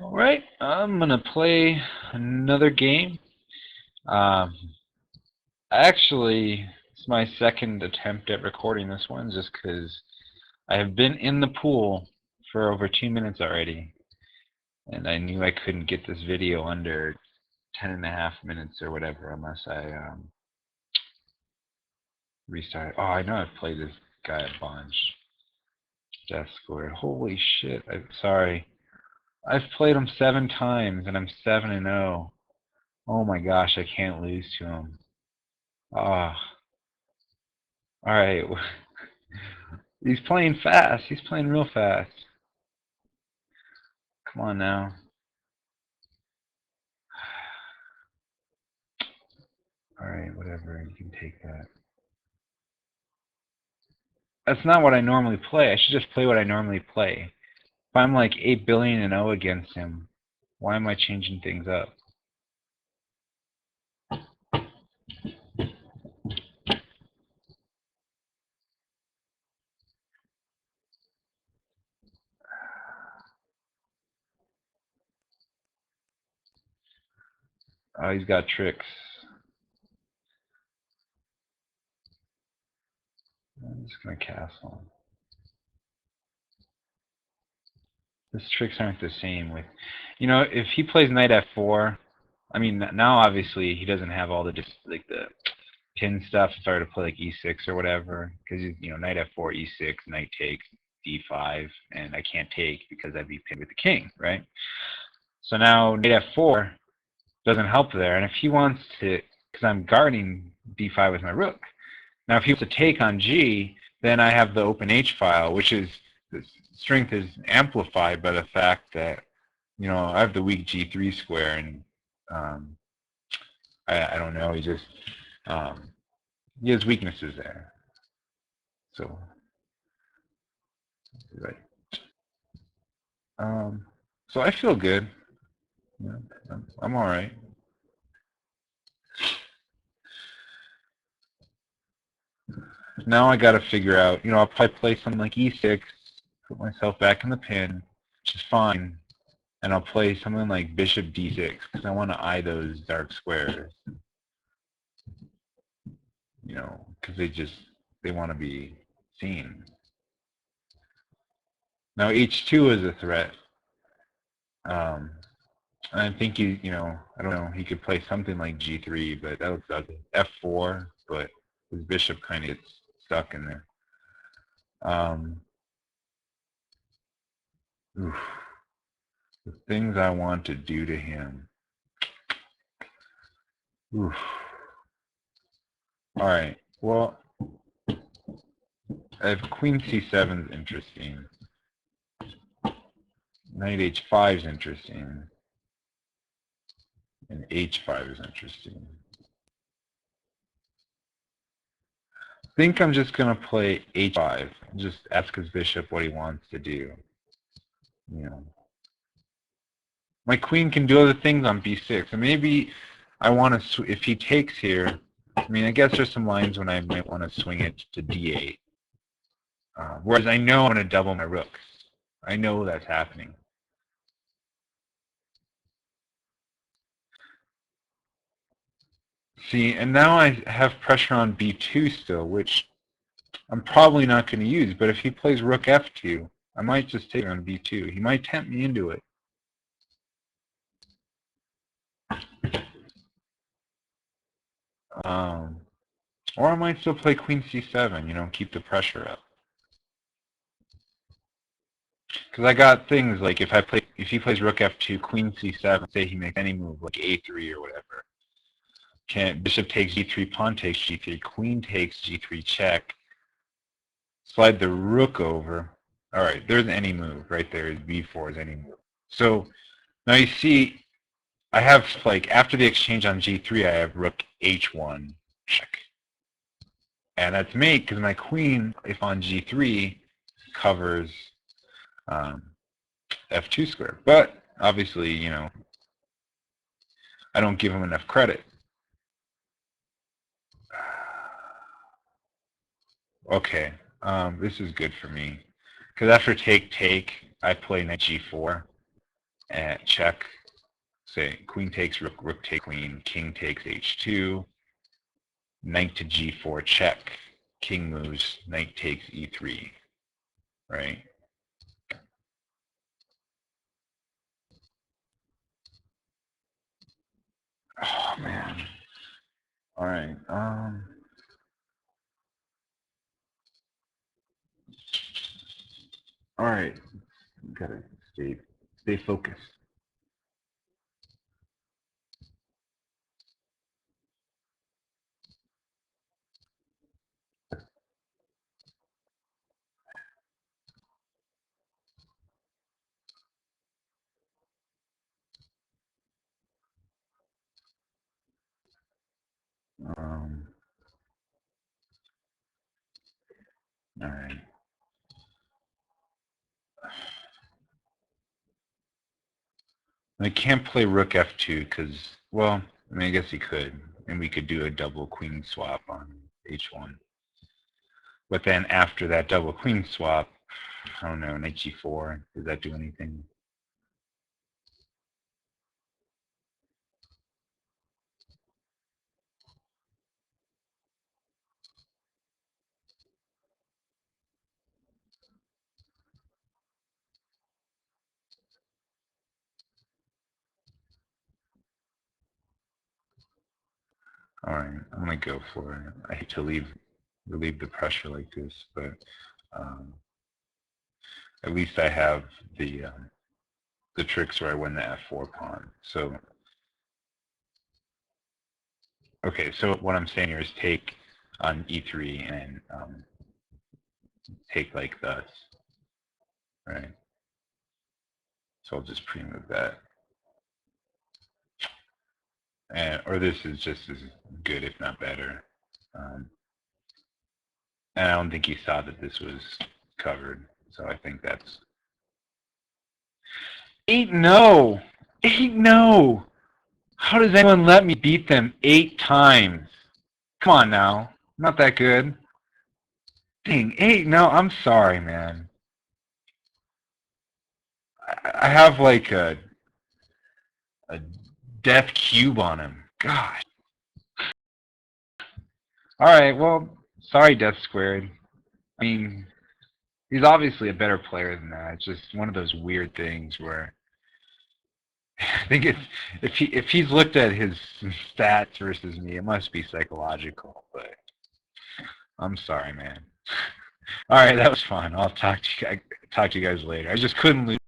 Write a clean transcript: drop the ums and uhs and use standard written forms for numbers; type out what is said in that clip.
Alright, I'm gonna play another game. Um, Actually, it's my second attempt at recording this one just because I have been in the pool for over 2 minutes already, and I knew I couldn't get this video under 10.5 minutes or whatever unless I restart. Oh, I know I've played this guy a bunch. Death score. Holy shit! I'm sorry. I've played him 7 times and I'm 7-0. Oh my gosh, I can't lose to him. Ah, all right. He's playing fast. He's playing real fast. Come on now. All right, whatever. You can take that. That's not what I normally play. I should just play what I normally play. If I'm like 8 billion and 0 against him, why am I changing things up? Oh, he's got tricks. I'm just gonna castle. His tricks aren't the same with, if he plays knight f4. I mean, now obviously he doesn't have all the like the pin stuff. Started to play like e6 or whatever, because knight f4, e6, knight takes, d5, and I can't take because I'd be pinned with the king, right? So now knight f4 doesn't help there, and if he wants to, because I'm guarding d5 with my rook. Now if he wants to take on g, then I have the open h file, which is the strength is amplified by the fact that I have the weak g3 square, and I don't know, um, he has weaknesses there. So, right. So I feel good. Yeah, I'm all right. Now I got to figure out. I'll probably play something like e6, put myself back in the pin, which is fine, and I'll play something like bishop d6 because I want to eye those dark squares. Because they want to be seen. Now h2 is a threat. And I think I don't know, he could play something like g3, but that looks ugly. f4, but his bishop kind of gets stuck in there. Oof, the things I want to do to him. Oof. All right. Well, I have queen c7 is interesting. Knight h5 is interesting. And h5 is interesting. I think I'm just going to play h5 and just ask his bishop what he wants to do. My queen can do other things on b6. And maybe I want to, if he takes here, I mean, I guess there's some lines when I might want to swing it to d8. Whereas I know I'm going to double my rooks. I know that's happening. See, and now I have pressure on b2 still, which I'm probably not going to use. But if he plays rook f2, I might just take it on b2. He might tempt me into it. Or I might still play queen c7, keep the pressure up. Because I got things like if he plays rook f2, queen c7, say he makes any move like a3 or whatever. Bishop takes g3, pawn takes g3, queen takes g3 check. Slide the rook over. All right, there's any move right there. b4 is any move. So now you see, I have like after the exchange on g3, I have rook h1 check, and that's mate because my queen, if on g3, covers f2 square. But obviously, I don't give him enough credit. Okay, this is good for me because after take, I play knight g4. At check, say queen takes rook, rook takes queen, king takes h2, knight to g4 check, king moves, knight takes e3, right? Oh man. All right. All right. Gotta stay focused. All right. I can't play rook f2 because, well, I mean, I guess he could, and we could do a double queen swap on h1. But then after that double queen swap, I don't know, knight g4, does that do anything? All right, I'm gonna go for it. I hate to relieve the pressure like this, but um, at least I have the tricks where I win the f4 pawn. So, okay, so what I'm saying here is take on e3 and take like thus, right? So I'll just pre-move that. Or this is just as good, if not better. And I don't think he saw that this was covered, so I think that's 8-0. 8-0. How does anyone let me beat them 8 times? Come on now, not that good. Dang, 8-0. I'm sorry, man. I have like a death cube on him. Gosh. All right, well, sorry, Death Squared. I mean, he's obviously a better player than that. It's just one of those weird things where I think it's if he's looked at his stats versus me, it must be psychological. But I'm sorry, man. All right, that was fun. I'll talk to you guys later. I just couldn't lose.